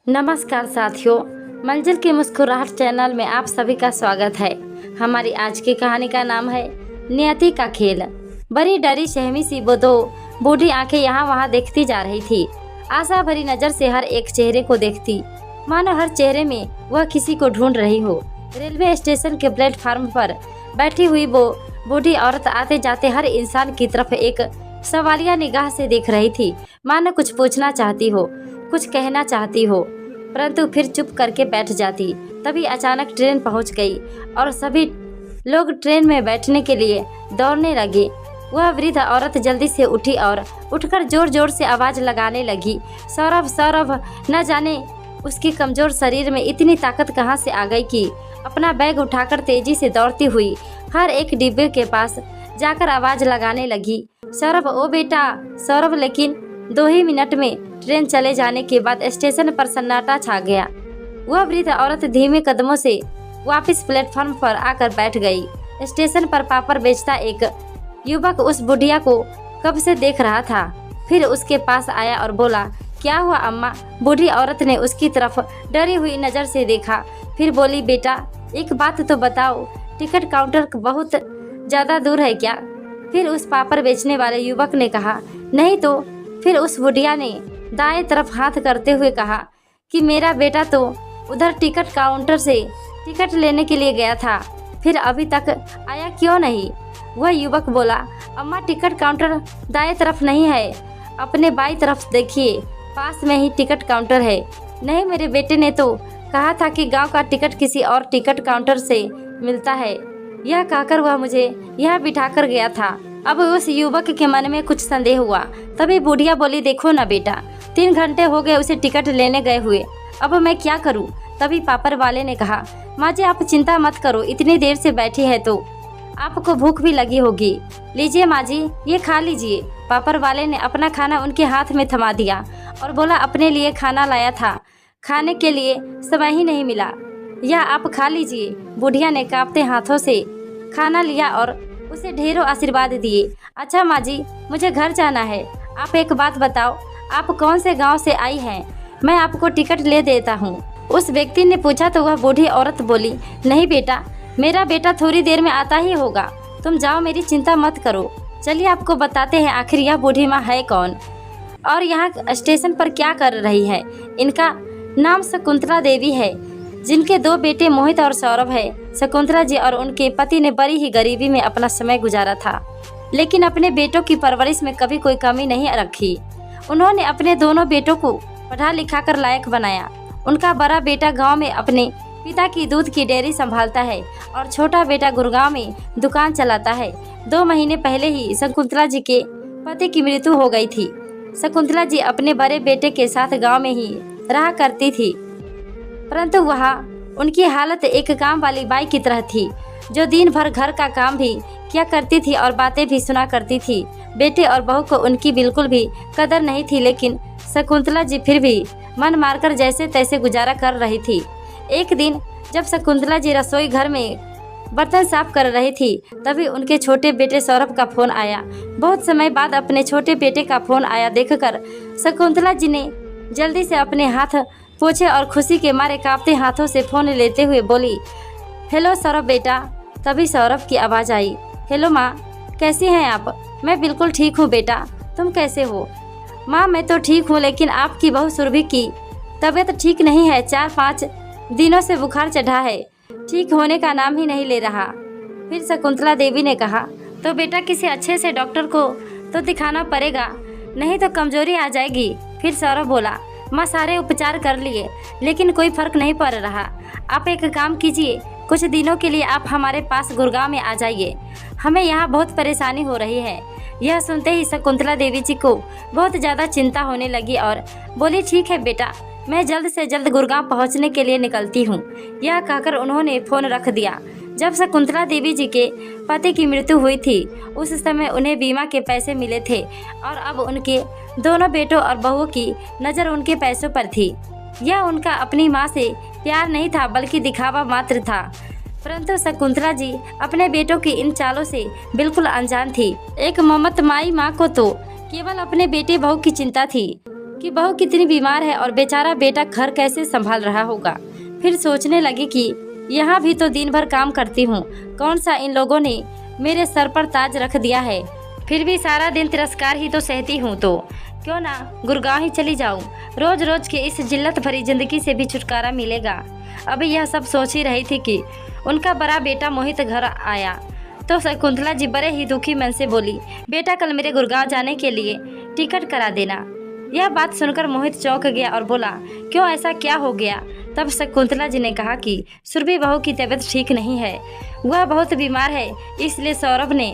नमस्कार साथियों, मंजिल की मुस्कुराहट चैनल में आप सभी का स्वागत है। हमारी आज की कहानी का नाम है नियति का खेल। बड़ी डरी सहमी सी वो दो बूढ़ी आंखें यहाँ वहाँ देखती जा रही थी। आशा भरी नज़र से हर एक चेहरे को देखती, मानो हर चेहरे में वह किसी को ढूंढ रही हो। रेलवे स्टेशन के प्लेटफार्म पर बैठी हुई वो बूढ़ी औरत आते जाते हर इंसान की तरफ एक सवालिया निगाह से देख रही थी, मानो कुछ पूछना चाहती हो, कुछ कहना चाहती हो, परंतु फिर चुप करके बैठ जाती। तभी अचानक ट्रेन पहुंच गई और सभी लोग ट्रेन में बैठने के लिए दौड़ने लगे। वह वृद्ध औरत जल्दी से उठी और उठकर जोर जोर से आवाज़ लगाने लगी, सौरभ सौरभ। न जाने उसके कमज़ोर शरीर में इतनी ताकत कहाँ से आ गई कि अपना बैग उठाकर तेजी से दौड़ती हुई हर एक डिब्बे के पास जाकर आवाज़ लगाने लगी, सौरभ ओ बेटा सौरभ। लेकिन 2 ही मिनट में ट्रेन चले जाने के बाद स्टेशन पर सन्नाटा छा गया। वह वृद्ध औरत धीमे कदमों से वापस प्लेटफॉर्म पर आकर बैठ गई। स्टेशन पर पापड़ बेचता एक युवक उस बुढ़िया को कब से देख रहा था। फिर उसके पास आया और बोला, क्या हुआ अम्मा? बूढ़ी औरत ने उसकी तरफ डरी हुई नज़र से देखा, फिर बोली, बेटा एक बात तो बताओ, टिकट काउंटर बहुत ज़्यादा दूर है क्या? फिर उस पापड़ बेचने वाले युवक ने कहा, नहीं तो। फिर उस बुढ़िया ने दाएं तरफ हाथ करते हुए कहा कि मेरा बेटा तो उधर टिकट काउंटर से टिकट लेने के लिए गया था, फिर अभी तक आया क्यों नहीं? वह युवक बोला, अम्मा टिकट काउंटर दाएं तरफ नहीं है, अपने बाईं तरफ देखिए, पास में ही टिकट काउंटर है। नहीं, मेरे बेटे ने तो कहा था कि गांव का टिकट किसी और टिकट काउंटर से मिलता है। यह कहकर वह मुझे यह बिठा कर गया था। अब उस युवक के मन में कुछ संदेह हुआ। तभी बुढ़िया बोली, देखो ना बेटा, 3 घंटे हो गए उसे टिकट लेने गए हुए, अब मैं क्या करूं? तभी पापड़ वाले ने कहा, माँ जी आप चिंता मत करो, इतनी देर से बैठी है तो आपको भूख भी लगी होगी, लीजिए माँ जी ये खा लीजिए। पापड़ वाले ने अपना खाना उनके हाथ में थमा दिया और बोला, अपने लिए खाना लाया था, खाने के लिए समय ही नहीं मिला, यह आप खा लीजिए। बुढ़िया ने कांपते हाथों से खाना लिया और उसे ढेरों आशीर्वाद दिए। अच्छा माँ जी, मुझे घर जाना है, आप एक बात बताओ, आप कौन से गांव से आई हैं? मैं आपको टिकट ले देता हूँ। उस व्यक्ति ने पूछा तो वह बूढ़ी औरत बोली, नहीं बेटा, मेरा बेटा थोड़ी देर में आता ही होगा, तुम जाओ, मेरी चिंता मत करो। चलिए आपको बताते हैं आखिर यह बूढ़ी माँ है कौन और यहाँ स्टेशन पर क्या कर रही है। इनका नाम शकुंतला देवी है, जिनके 2 बेटे मोहित और सौरभ है। शकुंतला जी और उनके पति ने बड़ी ही गरीबी में अपना समय गुजारा था, लेकिन अपने बेटों की परवरिश में कभी कोई कमी नहीं रखी। उन्होंने अपने दोनों बेटों को पढ़ा लिखा कर लायक बनाया। उनका बड़ा बेटा गांव में अपने पिता की दूध की डेयरी संभालता है और छोटा बेटा गुड़गांव में दुकान चलाता है। 2 महीने पहले ही शकुंतला जी के पति की मृत्यु हो गई थी। शकुंतला जी अपने बड़े बेटे के साथ गाँव में ही रहा करती थी, परंतु वहाँ उनकी हालत एक काम वाली बाई की तरह थी, जो दिन भर घर का काम भी किया करती थी और बातें भी सुना करती थी। बेटे और बहू को उनकी बिल्कुल भी कदर नहीं थी, लेकिन शकुंतला जी फिर भी मन मारकर जैसे तैसे गुजारा कर रही थी। एक दिन जब शकुंतला जी रसोई घर में बर्तन साफ कर रही थी, तभी उनके छोटे बेटे सौरभ का फोन आया। बहुत समय बाद अपने छोटे बेटे का फोन आया देखकर शकुंतला जी ने जल्दी से अपने हाथ पूछे और खुशी के मारे कांपते हाथों से फोन लेते हुए बोली, हेलो सौरभ बेटा। तभी सौरभ की आवाज़ आई, हेलो माँ, कैसी हैं आप? मैं बिल्कुल ठीक हूँ बेटा, तुम कैसे हो? माँ मैं तो ठीक हूँ, लेकिन आपकी बहू सुरभि की तबीयत ठीक नहीं है, 4-5 दिनों से बुखार चढ़ा है, ठीक होने का नाम ही नहीं ले रहा। फिर शकुंतला देवी ने कहा, तो बेटा किसी अच्छे से डॉक्टर को तो दिखाना पड़ेगा, नहीं तो कमजोरी आ जाएगी। फिर सौरभ बोला, माँ सारे उपचार कर लिए लेकिन कोई फर्क नहीं पड़ रहा। आप एक काम कीजिए, कुछ दिनों के लिए आप हमारे पास गुड़गांव में आ जाइए, हमें यहाँ बहुत परेशानी हो रही है। यह सुनते ही शकुंतला देवी जी को बहुत ज़्यादा चिंता होने लगी और बोली, ठीक है बेटा, मैं जल्द से जल्द गुड़गांव पहुँचने के लिए निकलती हूँ। यह कहकर उन्होंने फ़ोन रख दिया। जब शकुंतला देवी जी के पति की मृत्यु हुई थी, उस समय उन्हें बीमा के पैसे मिले थे और अब उनके दोनों बेटों और बहुओं की नज़र उनके पैसों पर थी। यह उनका अपनी माँ से प्यार नहीं था, बल्कि दिखावा मात्र था। परंतु शकुंतला जी अपने बेटों की इन चालों से बिल्कुल अनजान थी। एक ममता माई माँ को तो केवल अपने बेटे बहू की चिंता थी। कि बहू कितनी बीमार है और बेचारा बेटा घर कैसे संभाल रहा होगा। फिर सोचने लगी कि यहाँ भी तो दिन भर काम करती हूँ, कौन सा इन लोगों ने मेरे सर पर ताज रख दिया है। फिर भी सारा दिन तिरस्कार ही तो सहती हूँ, तो क्यों ना गुड़गांव ही चली जाऊँ। रोज रोज के इस जिल्लत भरी जिंदगी से भी छुटकारा मिलेगा। अभी यह सब सोच ही रही थी कि उनका बड़ा बेटा मोहित घर आया तो शकुंतला जी बड़े ही दुखी मन से बोली, बेटा कल मेरे गुड़गांव जाने के लिए टिकट करा देना। यह बात सुनकर मोहित चौंक गया और बोला, क्यों, ऐसा क्या हो गया। तब शकुंतला जी ने कहा कि सुरभि बहू की तबीयत ठीक नहीं है, वह बहुत बीमार है, इसलिए सौरभ ने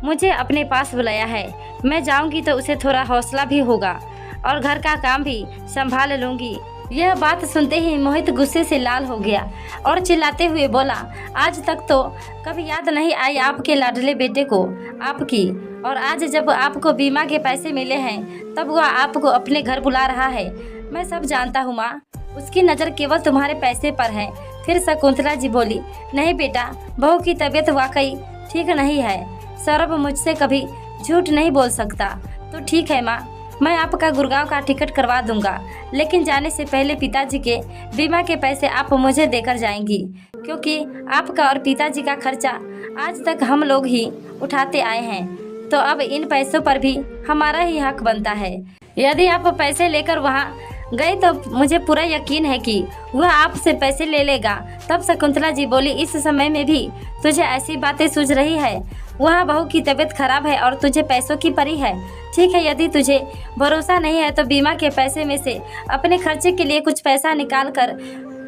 मुझे अपने पास बुलाया है। मैं जाऊंगी तो उसे थोड़ा हौसला भी होगा और घर का काम भी संभाल लूंगी। यह बात सुनते ही मोहित गुस्से से लाल हो गया और चिल्लाते हुए बोला, आज तक तो कभी याद नहीं आई आपके लाडले बेटे को आपकी, और आज जब आपको बीमा के पैसे मिले हैं तब वह आपको अपने घर बुला रहा है। मैं सब जानता हूँ माँ, उसकी नज़र केवल तुम्हारे पैसे पर है। फिर शकुंतला जी बोली, नहीं बेटा, बहू की तबीयत वाकई ठीक नहीं है। सौरभ मुझसे कभी झूठ नहीं बोल सकता। तो ठीक है माँ, मैं आपका गुड़गांव का टिकट करवा दूंगा, लेकिन जाने से पहले पिताजी के बीमा के पैसे आप मुझे देकर जाएंगी, क्योंकि आपका और पिताजी का खर्चा आज तक हम लोग ही उठाते आए हैं। तो अब इन पैसों पर भी हमारा ही हक बनता है। यदि आप पैसे लेकर वहाँ गए तो मुझे पूरा यकीन है कि वह आपसे पैसे ले लेगा। तब शकुंतला जी बोली, इस समय में भी तुझे ऐसी बातें सूझ रही है। वहाँ बहू की तबीयत खराब है और तुझे पैसों की पड़ी है। ठीक है, यदि तुझे भरोसा नहीं है तो बीमा के पैसे में से अपने खर्चे के लिए कुछ पैसा निकाल कर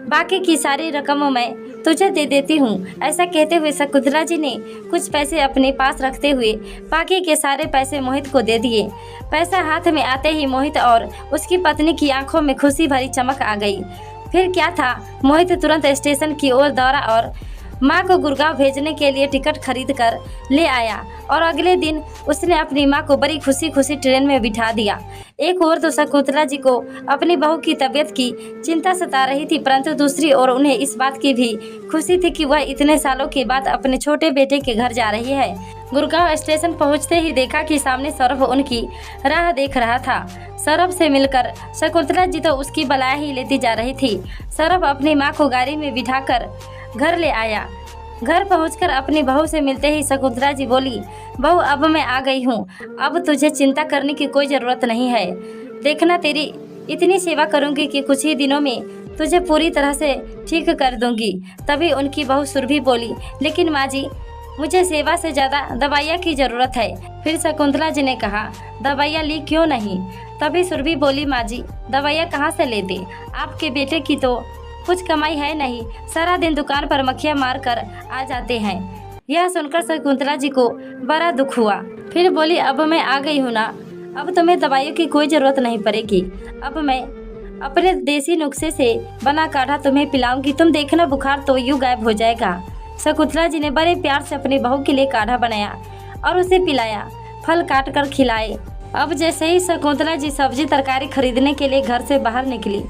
बाकी की सारी रकम मैं तुझे दे देती हूँ। ऐसा कहते हुए शकुंतला जी ने कुछ पैसे अपने पास रखते हुए बाकी के सारे पैसे मोहित को दे दिए। पैसा हाथ में आते ही मोहित और उसकी पत्नी की आंखों में खुशी भरी चमक आ गई। फिर क्या था, मोहित तुरंत स्टेशन की ओर दौड़ा और माँ को गुड़गांव भेजने के लिए टिकट खरीद कर ले आया और अगले दिन उसने अपनी माँ को बड़ी खुशी खुशी ट्रेन में बिठा दिया। एक ओर तो शकुंतला जी को अपनी बहू की तबीयत की चिंता सता रही थी, परंतु दूसरी ओर उन्हें इस बात की भी खुशी थी कि वह इतने सालों के बाद अपने छोटे बेटे के घर जा रही है। गुड़गांव स्टेशन पहुंचते ही देखा कि सामने सौरभ उनकी राह देख रहा था। सौरभ से मिलकर शकुंतला जी तो उसकी बलाया ही लेती जा रही थी। सौरभ अपनी माँ को गाड़ी में बिठाकर घर ले आया। घर पहुंचकर अपनी बहू से मिलते ही शकुंतला जी बोली, बहू अब मैं आ गई हूँ, अब तुझे चिंता करने की कोई ज़रूरत नहीं है। देखना, तेरी इतनी सेवा करूँगी कि कुछ ही दिनों में तुझे पूरी तरह से ठीक कर दूँगी। तभी उनकी बहू सुरभि बोली, लेकिन माँ जी, मुझे सेवा से ज़्यादा दवाइयाँ की ज़रूरत है। फिर शकुंतला जी ने कहा, दवाइयाँ ली क्यों नहीं। तभी सुरभि बोली, माँ जी, दवाइयाँ कहाँ से लेते, आपके बेटे की तो कुछ कमाई है नहीं, सारा दिन दुकान पर मक्खियाँ मार कर आ जाते हैं। यह सुनकर शकुंतला जी को बड़ा दुख हुआ। फिर बोली, अब मैं आ गई हूँ ना, अब तुम्हें दवाइयों की कोई ज़रूरत नहीं पड़ेगी। अब मैं अपने देसी नुस्खे से बना काढ़ा तुम्हें पिलाऊंगी, तुम देखना बुखार तो यूँ गायब हो जाएगा। शकुंतला जी ने बड़े प्यार से अपनी बहू के लिए काढ़ा बनाया और उसे पिलाया, फल काट कर खिलाए। अब जैसे ही शकुंतला जी सब्जी तरकारी खरीदने के लिए घर से बाहर निकली,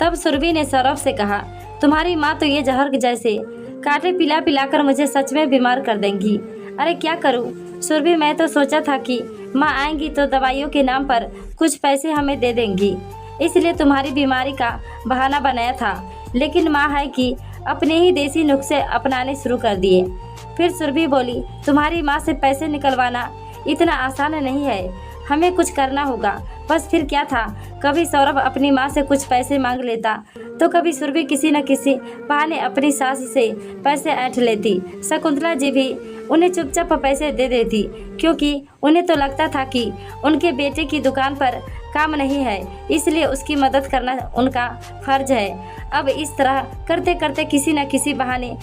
तब सुरभि ने सौरभ से कहा, तुम्हारी माँ तो ये जहर जैसे कांटे पिला पिलाकर मुझे सच में बीमार कर देंगी। अरे क्या करूँ सुरभि, मैं तो सोचा था कि माँ आएंगी तो दवाइयों के नाम पर कुछ पैसे हमें दे देंगी, इसलिए तुम्हारी बीमारी का बहाना बनाया था। लेकिन माँ है कि अपने ही देसी नुस्खे अपनाने शुरू कर दिए। फिर सुरभि बोली, तुम्हारी माँ से पैसे निकलवाना इतना आसान नहीं है, हमें कुछ करना होगा। बस फिर क्या था, कभी सौरभ अपनी माँ से कुछ पैसे मांग लेता तो कभी सुरभि किसी न किसी बहाने अपनी सास से पैसे ऐंठ लेती। शकुंतला जी भी उन्हें चुपचाप पैसे दे देती, क्योंकि उन्हें तो लगता था कि उनके बेटे की दुकान पर काम नहीं है, इसलिए उसकी मदद करना उनका फर्ज है। अब इस तरह करते करते किसी न किसी बहाने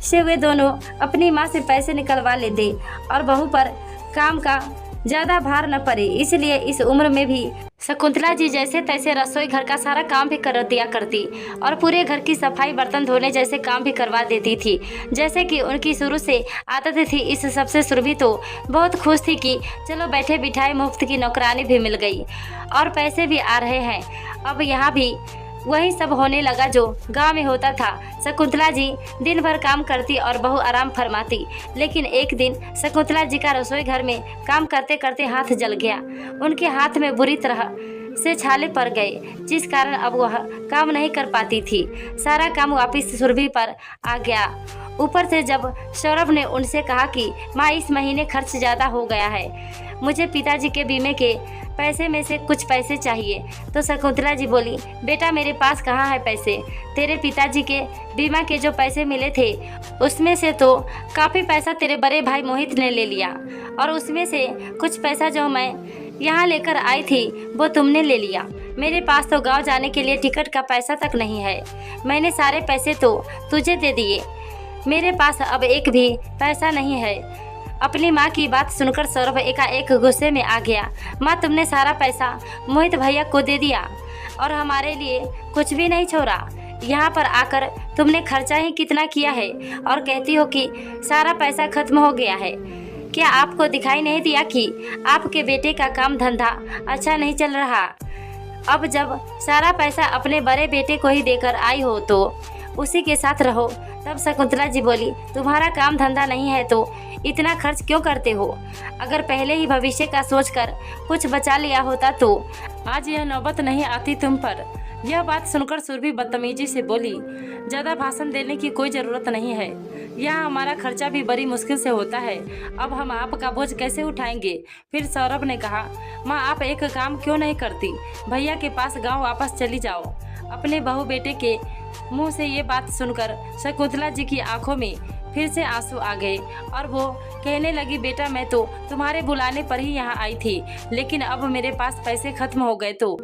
से वे दोनों अपनी माँ से पैसे निकलवा लेते और बहू पर काम का ज़्यादा भार न पड़े। इसलिए इस उम्र में भी शकुंतला जी जैसे तैसे रसोई घर का सारा काम भी कर दिया करती और पूरे घर की सफाई, बर्तन धोने जैसे काम भी करवा देती थी, जैसे कि उनकी शुरू से आदत थी। इस सबसे सुरभि तो बहुत खुश थी कि चलो बैठे बिठाए मुफ्त की नौकरानी भी मिल गई और पैसे भी आ रहे हैं। अब यहाँ भी वही सब होने लगा जो गांव में होता था। शकुंतला जी दिन भर काम करती और बहू आराम फरमाती। लेकिन एक दिन शकुंतला जी का रसोई घर में काम करते करते हाथ जल गया। उनके हाथ में बुरी तरह से छाले पड़ गए, जिस कारण अब वह काम नहीं कर पाती थी। सारा काम वापिस सुरभि पर आ गया। ऊपर से जब सौरभ ने उनसे कहा कि माँ इस महीने खर्च ज़्यादा हो गया है, मुझे पिताजी के बीमे के पैसे में से कुछ पैसे चाहिए, तो शकुंतला जी बोली, बेटा मेरे पास कहाँ है पैसे, तेरे पिताजी के बीमा के जो पैसे मिले थे उसमें से तो काफ़ी पैसा तेरे बड़े भाई मोहित ने ले लिया, और उसमें से कुछ पैसा जो मैं यहाँ लेकर आई थी वो तुमने ले लिया। मेरे पास तो गांव जाने के लिए टिकट का पैसा तक नहीं है। मैंने सारे पैसे तो तुझे दे दिए, मेरे पास अब एक भी पैसा नहीं है। अपनी माँ की बात सुनकर सौरभ एकाएक गुस्से में आ गया। माँ तुमने सारा पैसा मोहित भैया को दे दिया और हमारे लिए कुछ भी नहीं छोड़ा। यहाँ पर आकर तुमने खर्चा ही कितना किया है और कहती हो कि सारा पैसा खत्म हो गया है। क्या आपको दिखाई नहीं दिया कि आपके बेटे का काम धंधा अच्छा नहीं चल रहा? अब जब सारा पैसा अपने बड़े बेटे को ही देकर आई हो तो उसी के साथ रहो। तब शकुंतला जी बोली, तुम्हारा काम धंधा नहीं है तो इतना खर्च क्यों करते हो? अगर पहले ही भविष्य का सोचकर कुछ बचा लिया होता तो आज यह नौबत नहीं आती तुम पर। यह बात सुनकर सुरभि बदतमीजी से बोली, ज़्यादा भाषण देने की कोई ज़रूरत नहीं है। यहाँ हमारा खर्चा भी बड़ी मुश्किल से होता है, अब हम आपका बोझ कैसे उठाएंगे? फिर सौरभ ने कहा, माँ आप एक काम क्यों नहीं करती, भैया के पास गाँव वापस चली जाओ। अपने बहू बेटे के मुंह से ये बात सुनकर शकुंतला जी की आंखों में फिर से आंसू आ गए और वो कहने लगी, बेटा मैं तो तुम्हारे बुलाने पर ही यहाँ आई थी, लेकिन अब मेरे पास पैसे खत्म हो गए तो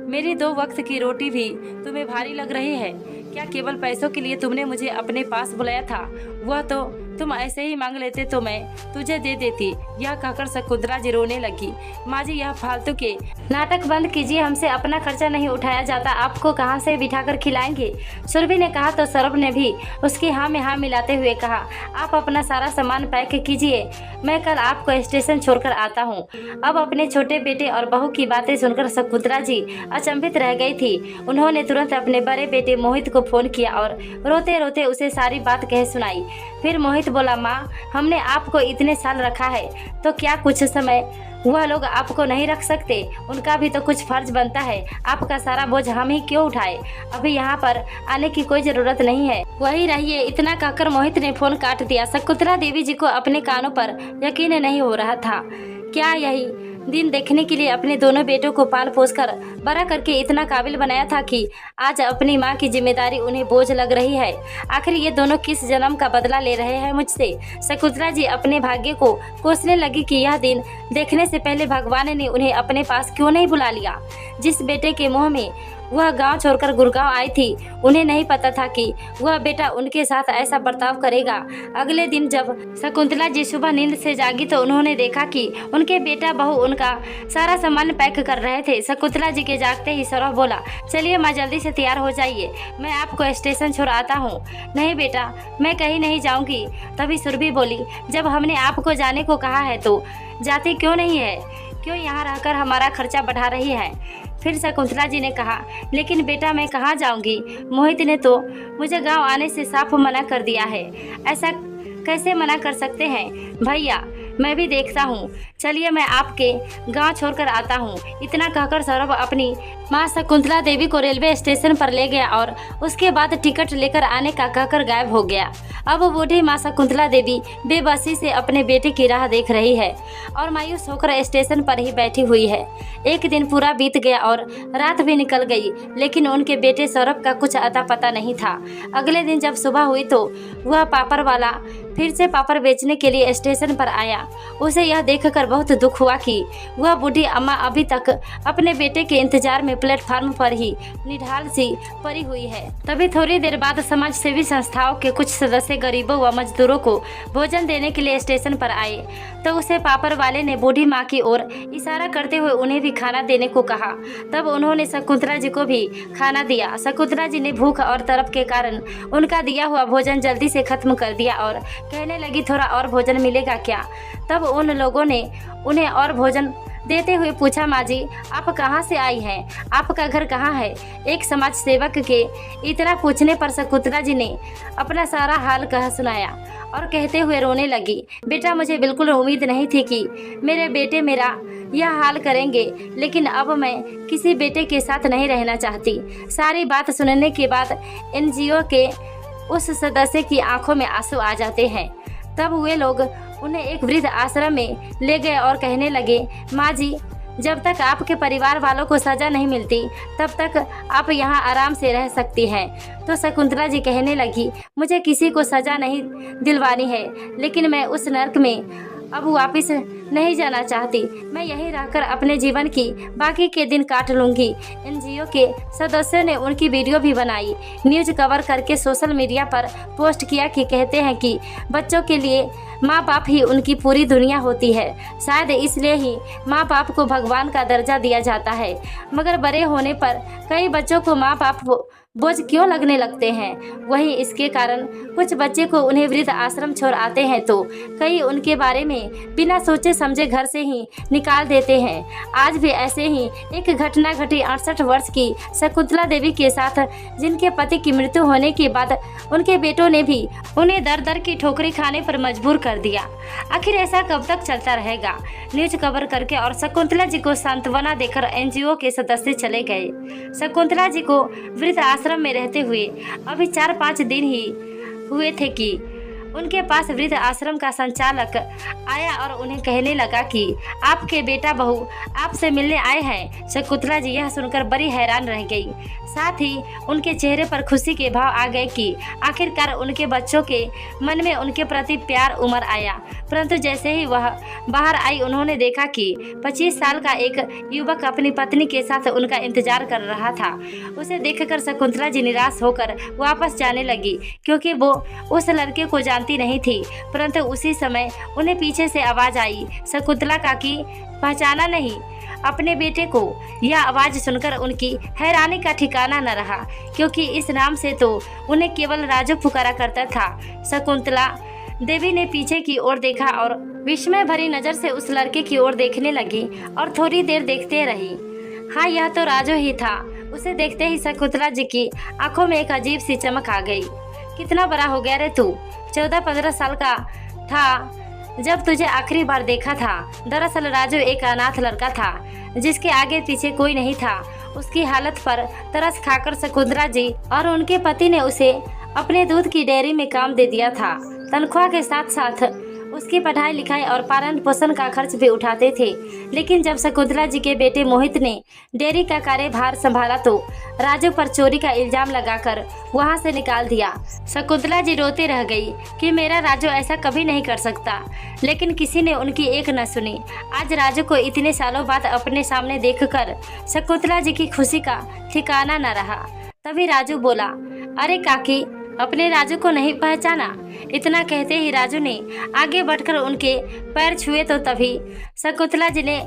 मेरी 2 वक्त की रोटी भी तुम्हें भारी लग रही है। क्या केवल पैसों के लिए तुमने मुझे अपने पास बुलाया था? वह तो तुम ऐसे ही मांग लेते तो मैं तुझे दे देती। यह कहकर शकुंतला जी रोने लगी। माँ जी यह फालतू के नाटक बंद कीजिए, हमसे अपना खर्चा नहीं उठाया जाता, आपको कहाँ से बिठाकर खिलाएंगे? सुरभि ने कहा तो सौरभ ने भी उसकी हाँ में हाँ मिलाते हुए कहा, आप अपना सारा सामान पैक कीजिए, मैं कल आपको स्टेशन छोड़कर आता हूँ। अब अपने छोटे बेटे और बहू की बातें सुनकर शकुंतला जी अचंभित रह गई थी। उन्होंने तुरंत अपने बड़े बेटे मोहित को फोन किया और रोते रोते उसे सारी बात कह सुनाई। फिर मोहित बोला, माँ हमने आपको इतने साल रखा है तो क्या कुछ समय वह लोग आपको नहीं रख सकते? उनका भी तो कुछ फर्ज बनता है, आपका सारा बोझ हम ही क्यों उठाए? अभी यहाँ पर आने की कोई जरूरत नहीं है, वही रहिए। इतना कहकर मोहित ने फोन काट दिया। शकुंतला देवी जी को अपने कानों पर यकीन नहीं हो रहा था। क्या यही दिन देखने के लिए अपने दोनों बेटों को पाल पोस कर बड़ा करके इतना काबिल बनाया था कि आज अपनी माँ की जिम्मेदारी उन्हें बोझ लग रही है? आखिर ये दोनों किस जन्म का बदला ले रहे हैं मुझसे? शकुंतला जी अपने भाग्य को कोसने लगी कि यह दिन देखने से पहले भगवान ने उन्हें अपने पास क्यों नहीं बुला लिया। जिस बेटे के मुँह में वह गांव छोड़कर गुड़गांव आई थी, उन्हें नहीं पता था कि वह बेटा उनके साथ ऐसा बर्ताव करेगा। अगले दिन जब शकुंतला जी सुबह नींद से जागी तो उन्होंने देखा कि उनके बेटा बहू उनका सारा सामान पैक कर रहे थे। शकुंतला जी के जागते ही सौरभ बोला, चलिए माँ जल्दी से तैयार हो जाइए, मैं आपको स्टेशन छोड़ आता हूँ। नहीं बेटा मैं कहीं नहीं जाऊँगी। तभी सुरभि बोली, जब हमने आपको जाने को कहा है तो जाती क्यों नहीं है? क्यों यहाँ रहकर हमारा खर्चा बढ़ा रही है? फिर शकुंतला जी ने कहा, लेकिन बेटा मैं कहाँ जाऊँगी? मोहित ने तो मुझे गांव आने से साफ मना कर दिया है। ऐसा कैसे मना कर सकते हैं भैया? मैं भी देखता हूँ, चलिए मैं आपके गांव छोड़कर आता हूँ। इतना कहकर सौरभ अपनी माँ शकुंतला देवी को रेलवे स्टेशन पर ले गया और उसके बाद टिकट लेकर आने का कहकर गायब हो गया। अब बूढ़ी माँ शकुंतला देवी बेबसी से अपने बेटे की राह देख रही है और मायूस होकर स्टेशन पर ही बैठी हुई है। एक दिन पूरा बीत गया और रात भी निकल गई, लेकिन उनके बेटे सौरभ का कुछ अता पता नहीं था। अगले दिन जब सुबह हुई तो वह पापड़ वाला फिर से पापड़ बेचने के लिए स्टेशन पर आया। उसे यह देखकर बहुत दुख हुआ कि वह बूढ़ी अम्मा अभी तक अपने बेटे के इंतजार में प्लेटफार्म पर ही निढाल सी पड़ी हुई है। तभी थोड़ी देर बाद समाज सेवी संस्थाओं के कुछ सदस्य गरीबों व मजदूरों को भोजन देने के लिए स्टेशन पर आए तो उसे पापड़ वाले ने बूढ़ी माँ की ओर इशारा करते हुए उन्हें भी खाना देने को कहा। तब उन्होंने शकुंतला जी को भी खाना दिया। शकुंतला जी ने भूख और तरफ के कारण उनका दिया हुआ भोजन जल्दी से खत्म कर दिया और कहने लगी, थोड़ा और भोजन मिलेगा क्या? तब उन लोगों ने उन्हें और भोजन देते हुए पूछा, माँ जी आप कहाँ से आई हैं, आपका घर कहाँ है। एक समाज सेवक के इतना पूछने पर शकुंतला जी ने अपना सारा हाल कह सुनाया और कहते हुए रोने लगी, बेटा मुझे बिल्कुल उम्मीद नहीं थी कि मेरे बेटे मेरा यह हाल करेंगे, लेकिन अब मैं किसी बेटे के साथ नहीं रहना चाहती। सारी बात सुनने के बाद एनजीओ के उस सदस्य की आंखों में आंसू आ जाते हैं। तब वे लोग उन्हें एक वृद्ध आश्रम में ले गए और कहने लगे, माँ जी जब तक आपके परिवार वालों को सज़ा नहीं मिलती तब तक आप यहाँ आराम से रह सकती हैं। तो शकुंतला जी कहने लगी, मुझे किसी को सज़ा नहीं दिलवानी है, लेकिन मैं उस नर्क में अब वापस नहीं जाना चाहती। मैं यहीं रहकर अपने जीवन की बाकी के दिन काट लूँगी। एनजीओ के सदस्यों ने उनकी वीडियो भी बनाई, न्यूज़ कवर करके सोशल मीडिया पर पोस्ट किया कि कहते हैं कि बच्चों के लिए माँ बाप ही उनकी पूरी दुनिया होती है। शायद इसलिए ही माँ बाप को भगवान का दर्जा दिया जाता है। मगर बड़े होने पर कई बच्चों को माँ बाप बोझ क्यों लगने लगते हैं। वहीं इसके कारण कुछ बच्चे को उन्हें वृद्ध आश्रम छोड़ आते हैं तो कई उनके बारे में बिना सोचे समझे घर से ही निकाल देते हैं। आज भी ऐसे ही एक घटना घटी 68 वर्ष की शकुंतला देवी के साथ, जिनके पति की मृत्यु होने के बाद उनके बेटों ने भी उन्हें दर दर की ठोकरी खाने पर मजबूर कर दिया। आखिर ऐसा कब तक चलता रहेगा। न्यूज कवर करके और शकुंतला जी को सांत्वना देकर एनजीओ के सदस्य चले गए। शकुंतला जी को वृद्ध आश्रम में रहते हुए अभी 4-5 दिन ही हुए थे कि उनके पास वृद्ध आश्रम का संचालक आया और उन्हें कहने लगा कि आपके बेटा बहू आपसे मिलने आए हैं। शकुंतला जी यह सुनकर बड़ी हैरान रह गई। साथ ही उनके चेहरे पर खुशी के भाव आ गए कि आखिरकार उनके बच्चों के मन में उनके प्रति प्यार उमड़ आया। परंतु जैसे ही वह बाहर आई, उन्होंने देखा कि 25 साल का एक युवक अपनी पत्नी के साथ उनका इंतजार कर रहा था। उसे देखकर शकुंतला जी निराश होकर वापस जाने लगी, क्योंकि वो उस लड़के को जानती नहीं थी। परंतु उसी समय उन्हें पीछे से आवाज आई, शकुंतला काकी। पहचाना नहीं अपने बेटे को। यह आवाज सुनकर उनकी हैरानी का ठिकाना न रहा, क्योंकि इस नाम से तो उन्हें केवल राजू पुकारा करता था। शकुंतला देवी ने पीछे की ओर देखा और विस्मय भरी नजर से उस लड़के की ओर देखने लगी और थोड़ी देर देखते रही। हाँ, यह तो राजू ही था। उसे देखते ही शकुंतला जी की आंखों में एक अजीब सी चमक आ गई। कितना बड़ा हो गया रे तू। 14-15 साल का था जब तुझे आखिरी बार देखा था। दरअसल राजू एक अनाथ लड़का था जिसके आगे पीछे कोई नहीं था। उसकी हालत पर तरस खाकर शकुंतला जी और उनके पति ने उसे अपने दूध की डेयरी में काम दे दिया था। तनख्वाह के साथ साथ उसकी पढ़ाई लिखाई और पालन पोषण का खर्च भी उठाते थे। लेकिन जब शकुंतला जी के बेटे मोहित ने डेयरी का कार्यभार संभाला तो राजू पर चोरी का इल्जाम लगाकर वहां से निकाल दिया। शकुंतला जी रोते रह गई कि मेरा राजू ऐसा कभी नहीं कर सकता, लेकिन किसी ने उनकी एक न सुनी। आज राजू को इतने सालों बाद अपने सामने देखकर शकुंतला जी की खुशी का ठिकाना न रहा। तभी राजू बोला, अरे काकी, अपने राजू को नहीं पहचाना। इतना कहते ही राजू ने आगे बढ़कर उनके पैर छुए तो तभी शकुंतला जी ने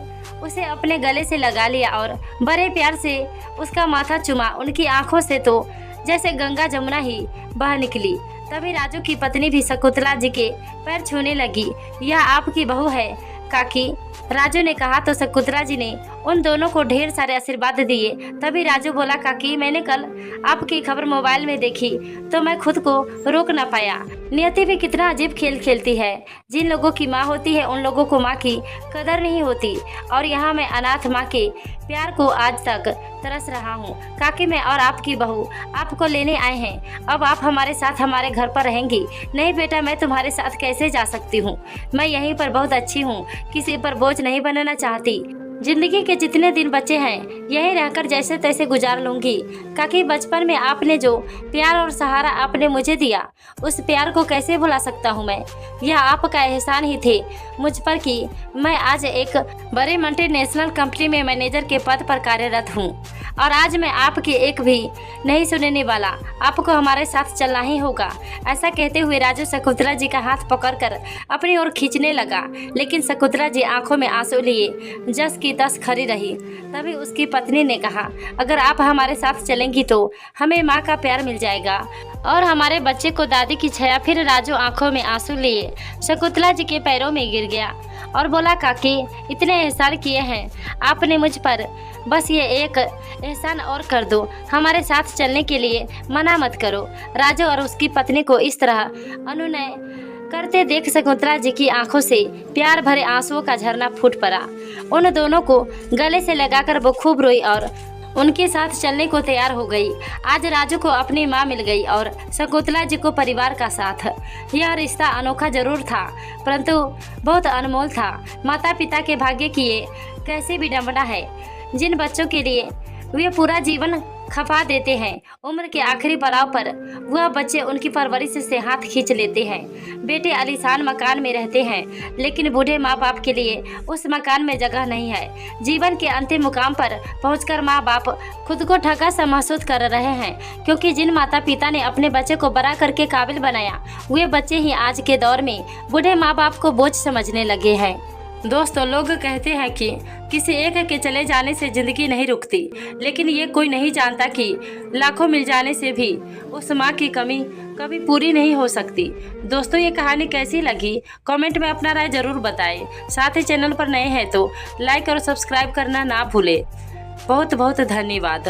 उसे अपने गले से लगा लिया और बड़े प्यार से उसका माथा चुमा। उनकी आंखों से तो जैसे गंगा जमुना ही बह निकली। तभी राजू की पत्नी भी शकुंतला जी के पैर छूने लगी। यह आपकी बहू है काकी, राजू ने कहा तो शकुंतला जी ने उन दोनों को ढेर सारे आशीर्वाद दिए। तभी राजू बोला, काकी, मैंने कल आपकी खबर मोबाइल में देखी तो मैं खुद को रोक न पाया। नियति भी कितना अजीब खेल खेलती है। जिन लोगों की माँ होती है उन लोगों को माँ की कदर नहीं होती, और यहाँ मैं अनाथ माँ के प्यार को आज तक तरस रहा हूँ। काकी, मैं और आपकी बहू आपको लेने आए हैं। अब आप हमारे साथ हमारे घर पर रहेंगी। नहीं बेटा, मैं तुम्हारे साथ कैसे जा सकती हूँ। मैं यहीं पर बहुत अच्छी हूँ, किसी पर बोझ नहीं बनना चाहती। जिंदगी के जितने दिन बचे हैं यहीं रहकर जैसे तैसे गुजार लूंगी। काकी, बचपन में आपने जो प्यार और सहारा आपने मुझे दिया, उस प्यार को कैसे भुला सकता हूँ मैं। यह आपका एहसान ही थे मुझ पर कि मैं आज एक बड़े मल्टीनेशनल कंपनी में मैनेजर के पद पर कार्यरत हूँ, और आज मैं आपकी एक भी नहीं सुनने वाला। आपको हमारे साथ चलना ही होगा। ऐसा कहते हुए राजू शकुंतला जी का हाथ पकड़कर अपनी ओर खींचने लगा, लेकिन शकुंतला जी आंखों में आंसू लिए जस की की तस खड़ी रही। तभी उसकी पत्नी ने कहा, अगर आप हमारे साथ चलेंगी तो हमें माँ का प्यार मिल जाएगा और हमारे बच्चे को दादी की छाया। फिर राजू आंखों में आंसू लिए शकुंतला जी के पैरों में गिर गया और बोला, काकी इतने एहसान किए हैं आपने मुझ पर, बस ये एक एहसान और कर दो, हमारे साथ चलने के लिए मना मत करो। राजू और उसकी पत्नी को इस तरह अनुनय करते देख शकुंतला जी की आंखों से प्यार भरे आंसुओं का झरना फूट पड़ा। उन दोनों को गले से लगाकर वो खूब रोई और उनके साथ चलने को तैयार हो गई। आज राजू को अपनी माँ मिल गई और शकुंतला जी को परिवार का साथ। यह रिश्ता अनोखा जरूर था परंतु बहुत अनमोल था। माता पिता के भाग्य की ये कैसी विडंबना है, जिन बच्चों के लिए वे पूरा जीवन खपा देते हैं, उम्र के आखिरी पड़ाव पर वह बच्चे उनकी परवरिश से हाथ खींच लेते हैं। बेटे आलीशान मकान में रहते हैं लेकिन बूढ़े माँ बाप के लिए उस मकान में जगह नहीं है। जीवन के अंतिम मुकाम पर पहुंचकर माँ बाप खुद को ठगा सा महसूस कर रहे हैं, क्योंकि जिन माता पिता ने अपने बच्चे को बड़ा करके काबिल बनाया, वे बच्चे ही आज के दौर में बूढ़े माँ बाप को बोझ समझने लगे हैं। दोस्तों, लोग कहते हैं कि किसी एक के चले जाने से ज़िंदगी नहीं रुकती, लेकिन ये कोई नहीं जानता कि लाखों मिल जाने से भी उस माँ की कमी कभी पूरी नहीं हो सकती। दोस्तों, ये कहानी कैसी लगी कमेंट में अपना राय ज़रूर बताएं। साथ ही चैनल पर नए हैं तो लाइक और सब्सक्राइब करना ना भूलें। बहुत बहुत धन्यवाद।